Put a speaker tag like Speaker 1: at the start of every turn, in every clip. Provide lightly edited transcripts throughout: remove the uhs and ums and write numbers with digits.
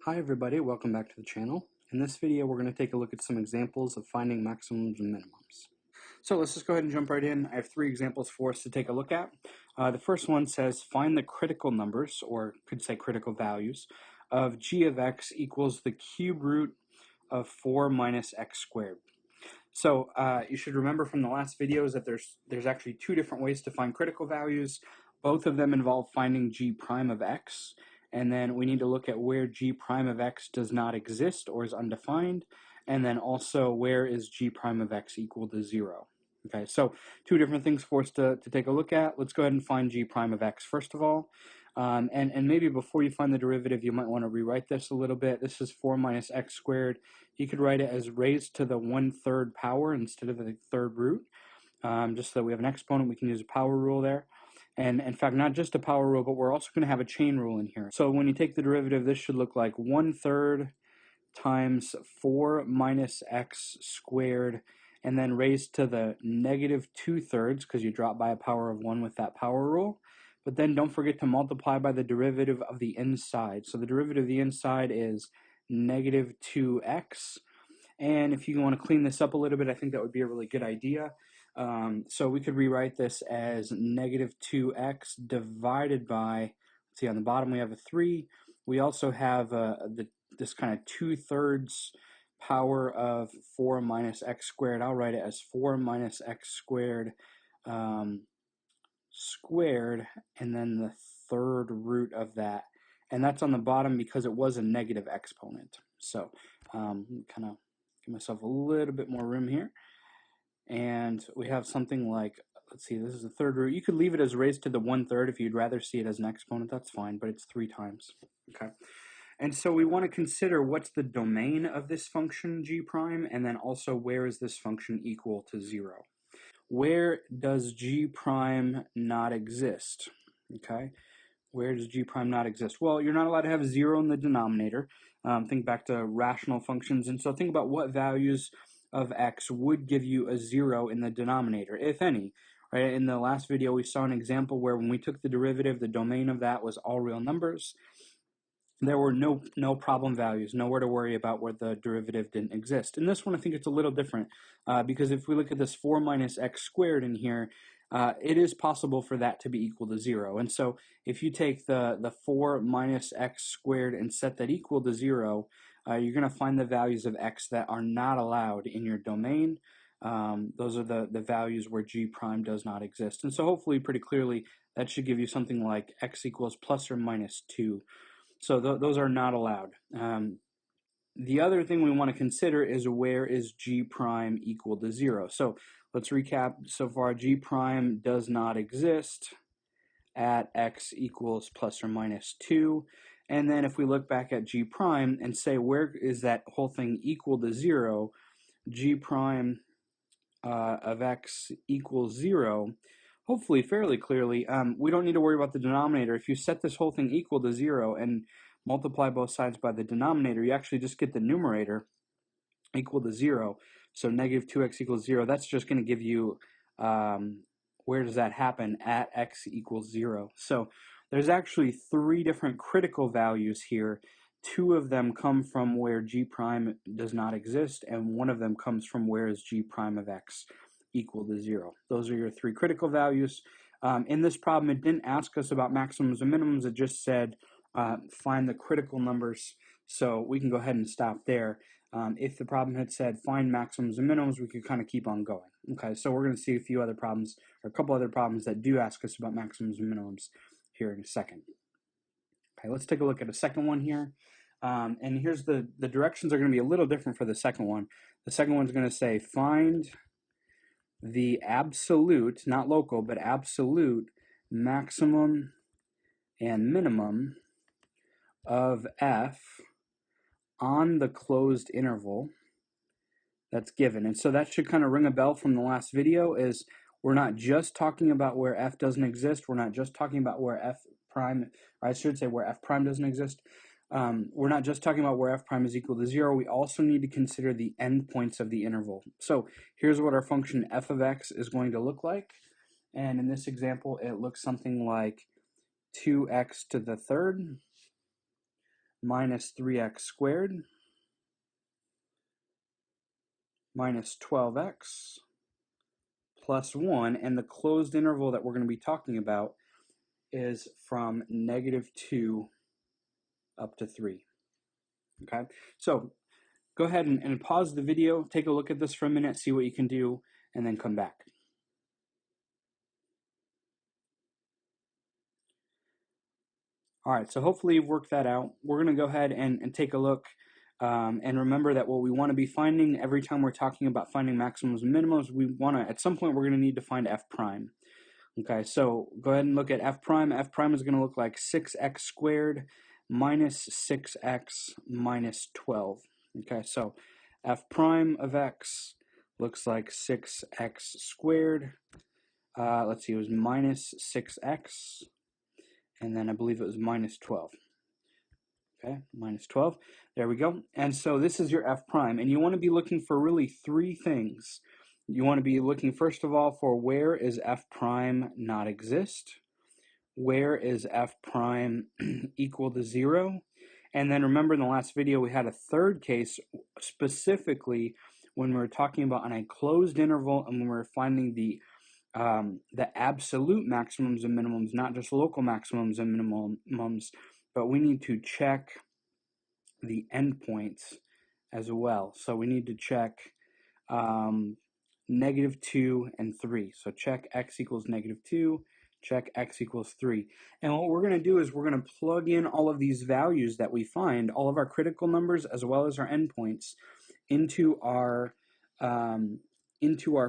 Speaker 1: Hi everybody, welcome back to the channel. In this video we're going to take a look at some examples of finding maximums and minimums. So let's just go ahead and jump right in. I have three examples for us to take a look at. The first one says find the critical numbers, or could say critical values, of g of x equals the cube root of 4 minus x squared. So you should remember from the last videos that there's actually two different ways to find critical values. Both of them involve finding g prime of x, and then we need to look at where g prime of x does not exist or is undefined, and then also where is g prime of x equal to 0. Okay, so two different things for us to take a look at. Let's go ahead and find g prime of x first of all. And maybe before you find the derivative, you might want to rewrite this a little bit. This is 4 minus x squared. You could write it as raised to the 1/3 power instead of the third root. Just so that we have an exponent, we can use a power rule there. And in fact, not just a power rule, but we're also going to have a chain rule in here. So when you take the derivative, this should look like 1/3 times 4 minus x squared, and then raised to the negative 2/3, because you drop by a power of 1 with that power rule. But then don't forget to multiply by the derivative of the inside. So the derivative of the inside is negative 2x. And if you want to clean this up a little bit, I think that would be a really good idea. So we could rewrite this as negative 2x divided by, let's see, on the bottom we have a 3. We also have this kind of 2/3 power of 4 minus x squared. I'll write it as 4 minus x squared squared, and then the third root of that. And that's on the bottom because it was a negative exponent. So kind of give myself a little bit more room here. And we have something like, let's see, this is the third root. You could leave it as raised to the 1/3 if you'd rather see it as an exponent, that's fine, but it's 3 times. Okay. And so we want to consider what's the domain of this function g prime, and then also where is this function equal to 0. Where does g prime not exist? Okay. Where does g prime not exist? Well, you're not allowed to have 0 in the denominator. Think back to rational functions. And so think about what values of x would give you a 0 in the denominator, if any. Right? In the last video, we saw an example where when we took the derivative, the domain of that was all real numbers. There were no problem values, nowhere to worry about where the derivative didn't exist. In this one, I think it's a little different because if we look at this 4 minus x squared in here, it is possible for that to be equal to 0. And so if you take the 4 minus x squared and set that equal to 0, you're going to find the values of x that are not allowed in your domain. Those are the values where g prime does not exist. And so hopefully pretty clearly that should give you something like x equals plus or minus 2. So those are not allowed. The other thing we want to consider is where is g prime equal to 0. So let's recap so far. G prime does not exist at x equals plus or minus 2. And then if we look back at g prime and say where is that whole thing equal to 0, g prime of x equals 0, hopefully fairly clearly, we don't need to worry about the denominator. If you set this whole thing equal to 0 and multiply both sides by the denominator, you actually just get the numerator equal to 0. So negative 2x equals 0. That's just going to give you, where does that happen? At x equals 0. So there's actually 3 different critical values here. 2 of them come from where g prime does not exist, and 1 of them comes from where is g prime of x equal to 0. Those are your 3 critical values. In this problem, it didn't ask us about maximums and minimums. It just said find the critical numbers. So we can go ahead and stop there. If the problem had said find maximums and minimums, we could kind of keep on going. Okay, so we're going to see a few other problems, or a couple other problems that do ask us about maximums and minimums here in a second. Okay, let's take a look at a second one here. And here's the directions are going to be a little different for the second one. The second one's going to say find the absolute, not local, but absolute maximum and minimum of f on the closed interval that's given. And so that should kind of ring a bell from the last video, is we're not just talking about where f doesn't exist. We're not just talking about where f prime, or I should say where f prime doesn't exist. We're not just talking about where f prime is equal to 0. We also need to consider the endpoints of the interval. So here's what our function f of x is going to look like. And in this example, it looks something like 2x to the third minus 3x squared minus 12x plus 1, and the closed interval that we're going to be talking about is from -2 up to 3. Okay, so go ahead and pause the video, take a look at this for a minute, see what you can do, and then come back. All right, so hopefully you've worked that out. We're going to go ahead and take a look. And remember that what we want to be finding every time we're talking about finding maximums and minimums, we want to, at some point, we're going to need to find f prime. Okay, so go ahead and look at f prime. F prime is going to look like 6x squared minus 6x minus 12. Okay, so f prime of x looks like 6x squared. Let's see, it was minus 6x, and then I believe it was minus 12. Okay, minus 12. There we go. And so this is your f prime, and you want to be looking for really 3 things. You want to be looking, first of all, for where is f prime not exist? Where is f prime equal to 0? And then remember in the last video we had a third case, specifically when we were talking about on a closed interval and when we were finding the absolute maximums and minimums, not just local maximums and minimums, but we need to check the endpoints as well. So we need to check -2 and 3. So check x equals -2, check x equals 3. And what we're going to do is we're going to plug in all of these values that we find, all of our critical numbers as well as our endpoints, into our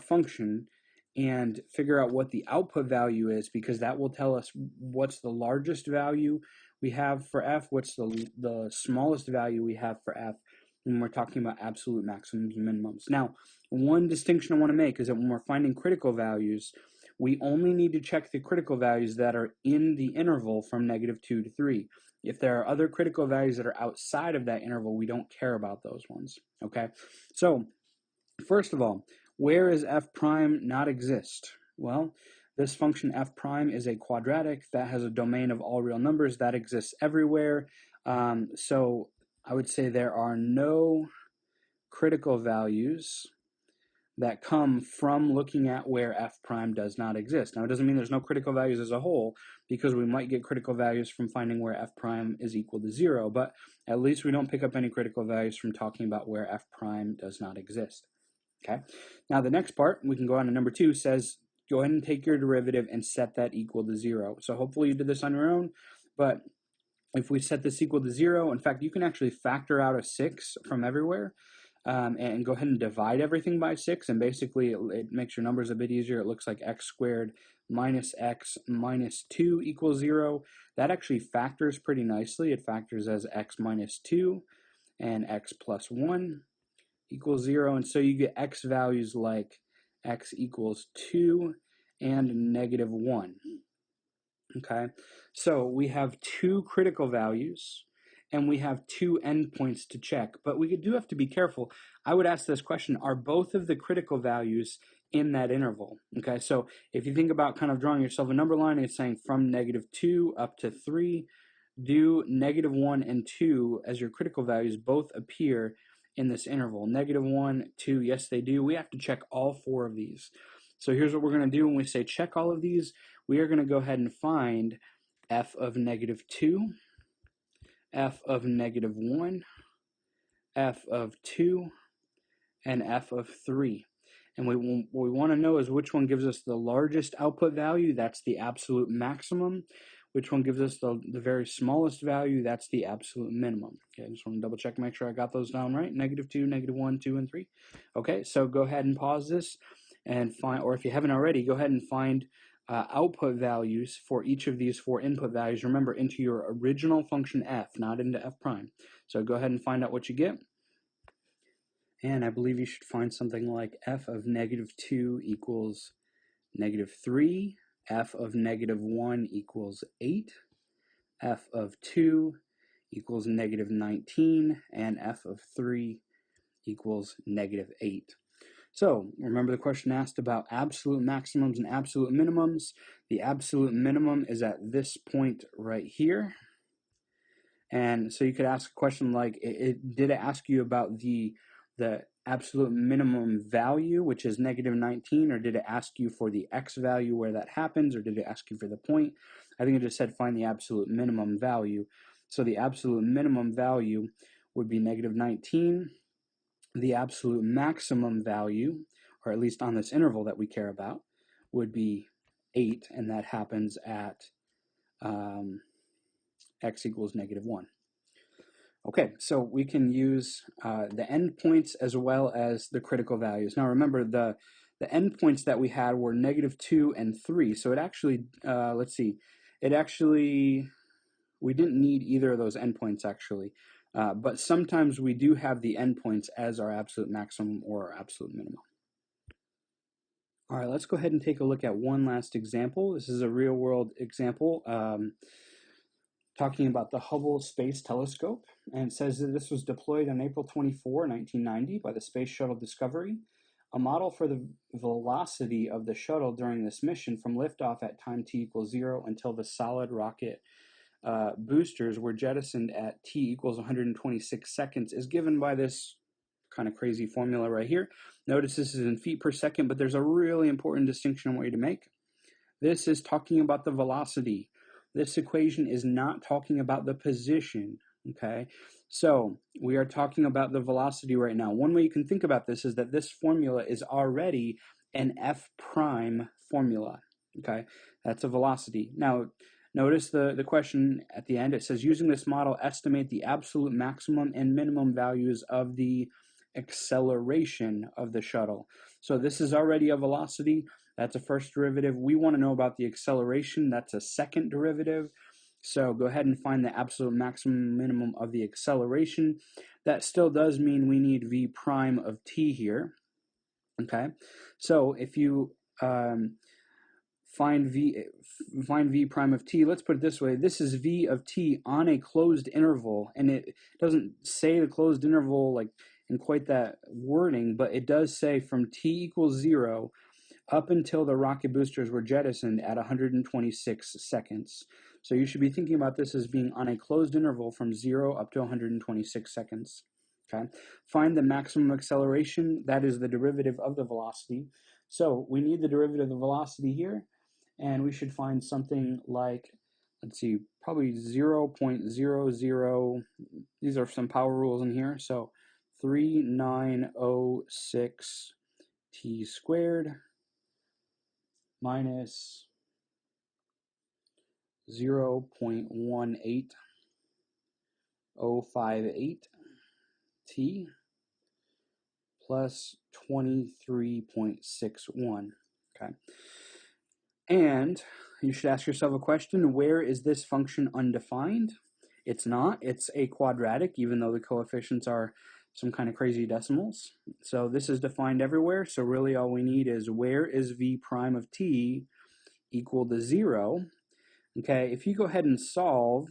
Speaker 1: function and figure out what the output value is, because that will tell us what's the largest value we have for f, what's the smallest value we have for f when we're talking about absolute maximums and minimums. Now, one distinction I want to make is that when we're finding critical values, we only need to check the critical values that are in the interval from -2 to 3. If there are other critical values that are outside of that interval, we don't care about those ones, okay? So, first of all, where is f prime not exist? Well, this function f prime is a quadratic that has a domain of all real numbers that exists everywhere. So I would say there are no critical values that come from looking at where f prime does not exist. Now, it doesn't mean there's no critical values as a whole, because we might get critical values from finding where f prime is equal to 0, but at least we don't pick up any critical values from talking about where f prime does not exist. Okay, now the next part, we can go on to number 2, says go ahead and take your derivative and set that equal to 0. So hopefully you did this on your own, but if we set this equal to 0, in fact, you can actually factor out a 6 from everywhere, and go ahead and divide everything by 6, and basically it makes your numbers a bit easier. It looks like x squared minus x minus 2 equals 0. That actually factors pretty nicely. It factors as x minus 2 and x plus 1 equals 0, and so you get x values like x equals 2 and -1. Okay, so we have 2 critical values and we have 2 endpoints to check, but we do have to be careful. I would ask this question: are both of the critical values in that interval? Okay, so if you think about kind of drawing yourself a number line, it's saying from -2 up to 3, do -1 and 2 as your critical values both appear in this interval? -1, 2, yes they do. We have to check all 4 of these. So here's what we're going to do when we say check all of these. We are going to go ahead and find f of -2, f of -1, f of 2, and f of 3. And what we want to know is which one gives us the largest output value, that's the absolute maximum. Which one gives us the very smallest value, that's the absolute minimum. Okay, I just want to double check, make sure I got those down right. -2, -1, 2, and 3. Okay, so go ahead and pause this and find, or if you haven't already, go ahead and find output values for each of these 4 input values. Remember, into your original function f, not into f prime. So go ahead and find out what you get. And I believe you should find something like f of -2 equals -3, f of -1 equals 8, f of 2 equals -19, and f of 3 equals -8. So remember the question asked about absolute maximums and absolute minimums. The absolute minimum is at this point right here. And so you could ask a question like, did it ask you about the absolute minimum value, which is -19, or did it ask you for the x value where that happens, or did it ask you for the point? I think it just said find the absolute minimum value. So the absolute minimum value would be -19. The absolute maximum value, or at least on this interval that we care about, would be 8, and that happens at x equals -1. Okay, so we can use the endpoints as well as the critical values. Now remember, the endpoints that we had were -2 and 3, so it actually, let's see, we didn't need either of those endpoints actually, but sometimes we do have the endpoints as our absolute maximum or our absolute minimum. All right, let's go ahead and take a look at one last example. This is a real-world example talking about the Hubble Space Telescope, and it says that this was deployed on April 24, 1990 by the Space Shuttle Discovery. A model for the velocity of the shuttle during this mission from liftoff at time t equals 0 until the solid rocket boosters were jettisoned at t equals 126 seconds is given by this kind of crazy formula right here. Notice this is in feet per second, but there's a really important distinction I want you to make. This is talking about the velocity. This equation is not talking about the position, okay? So we are talking about the velocity right now. One way you can think about this is that this formula is already an f prime formula, okay? That's a velocity. Now, notice the question at the end. It says, using this model, estimate the absolute maximum and minimum values of the acceleration of the shuttle. So this is already a velocity. That's a first derivative. We want to know about the acceleration. That's a second derivative. So go ahead and find the absolute maximum minimum of the acceleration. That still does mean we need v prime of t here. Okay, so if you find v prime of t, let's put it this way. This is v of t on a closed interval, and it doesn't say the closed interval like in quite that wording, but it does say from t equals 0 up until the rocket boosters were jettisoned at 126 seconds. So you should be thinking about this as being on a closed interval from 0 up to 126 seconds. Okay. Find the maximum acceleration. That is the derivative of the velocity. So we need the derivative of the velocity here, and we should find something like, let's see, probably 0.00, these are some power rules in here, so 3906 t squared minus 0.18058 t plus 23.61. Okay. And you should ask yourself a question, where is this function undefined? It's not. It's a quadratic, even though the coefficients are some kind of crazy decimals. So this is defined everywhere. So really all we need is where is v prime of t equal to 0. Okay, if you go ahead and solve,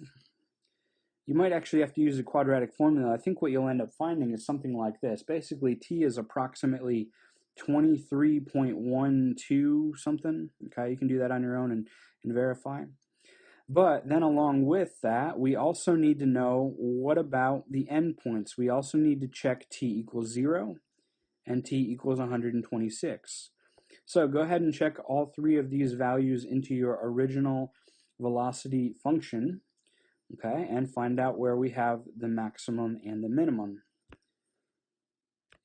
Speaker 1: you might actually have to use a quadratic formula. I think what you'll end up finding is something like this. Basically, t is approximately 23.12 something. Okay, you can do that on your own and verify. But then along with that, we also need to know what about the endpoints. We also need to check t equals 0 and t equals 126. So go ahead and check all three of these values into your original velocity function, okay, and find out where we have the maximum and the minimum.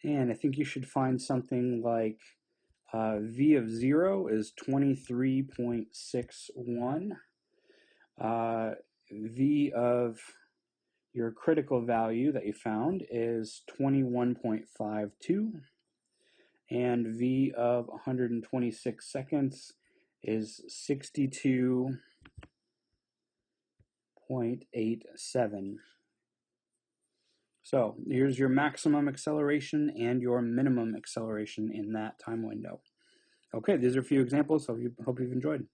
Speaker 1: And I think you should find something like v of 0 is 23.61. V of your critical value that you found is 21.52. And v of 126 seconds is 62.87. So here's your maximum acceleration and your minimum acceleration in that time window. Okay, these are a few examples, so I hope you've enjoyed.